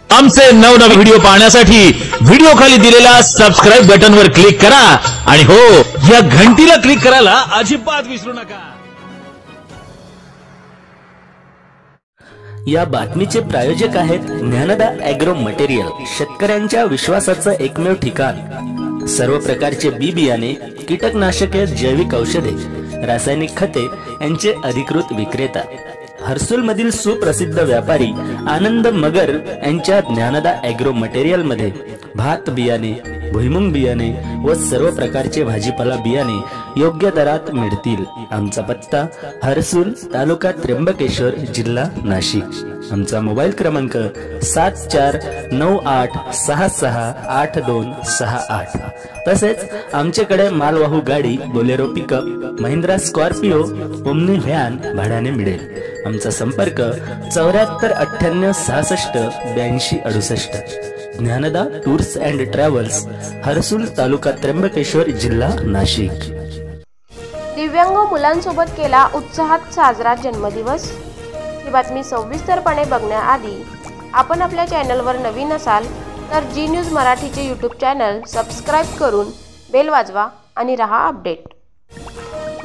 आमचे नवनवे व्हिडिओ पाहण्यासाठी व्हिडिओ खाली दिलेल्या सबस्क्राइब बटनवर क्लिक करा आणि हो, या घंटीला क्लिक करायला अजिबात विसरू नका। या बातमीचे प्रायोजक आहेत ज्ञानदा ॲग्रो मटेरियल, शेतकऱ्यांच्या विश्वासाचं एकमेव ठिकाण। सर्व प्रकारचे बी बियाणे, कीटकनाशके, जैविक औषधे, रासायनिक खते यांचे अधिकृत विक्रेता। हर्सुल मधील सुप्रसिद्ध व्यापारी आनंद मगर यांच्या ज्ञानदा ॲग्रो मटेरियल मध्ये भात बियाणे, भुईमुंग बियाणे व सर्व प्रकारचे भाजीपाला बियाणे योग्य दरात मिळतील। आमचा पत्ता हर्सुल, तालुका त्र्यंबकेश्वर, जिल्हा नाशिक। आमचा मोबाईल क्रमांक 7498668268। तसेच आमच्याकडे मालवाहू गाडी, Bolero pickup, Mahindra Scorpio, omni van भाड्याने मिळेल। आमचा संपर्क 7498668268। Dnyanada tours and travels, Harsul, तालुका त्र्यंबकेश्वर, जिल्हा नाशिक। दिव्यांग मुलांसोबत केला उत्साहात साजरा जन्मदिवस। ही बातमी सविस्तरपणे बघण्याआधी आपण आपल्या चॅनलवर नवीन असाल तर जी न्यूज मराठीचे यूट्यूब चॅनल सबस्क्राइब करून बेल वाजवा आणि रहा अपडेट।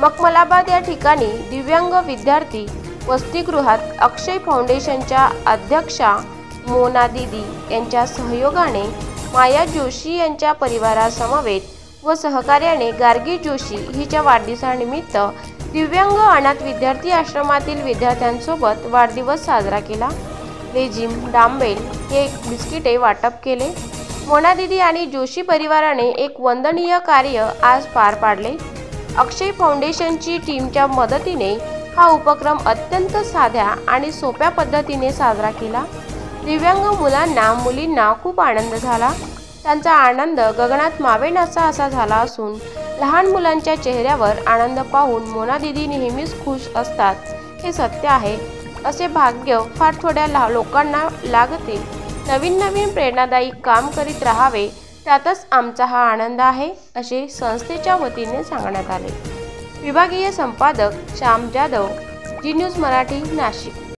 मखमलाबाद या ठिकाणी दिव्यांग विद्यार्थी वसतिगृहात अक्षय फाउंडेशनच्या अध्यक्षा मोना दीदी यांच्या सहयोगाने माया जोशी यांच्या परिवारासमवेत व सहकार्याने गार्गी जोशी हिच्या वाढदिवसानिमित्त दिव्यांग अनाथ विद्यार्थी आश्रमातील विद्यार्थ्यांसोबत वाढदिवस साजरा केला। लेझिम, डांबेल, केक, बिस्किटे वाटप केले। मोना दीदी आणि जोशी परिवाराने एक वंदनीय कार्य आज पार पाडले। अक्षय फाउंडेशनची टीमच्या मदतीने हा उपक्रम अत्यंत साध्या आणि सोप्या पद्धतीने साजरा केला। दिव्यांग मुलांना, मुलींना खूप आनंद झाला। त्यांचा आनंद गगनात मावेनासा असा झाला असून लहान मुलांच्या चेहऱ्यावर आनंद पाहून मोना दीदी नेहमीच खुश असतात, हे सत्य आहे। असे भाग्य फार थोड्या लोकांना लागते। नवीन नवीन प्रेरणादायी काम करीत राहावे, त्यातच आमचा हा आनंद आहे, असे संस्थेच्या वतीने सांगण्यात आले। विभागीय संपादक श्याम जाधव, जी न्यूज मराठी, नाशिक।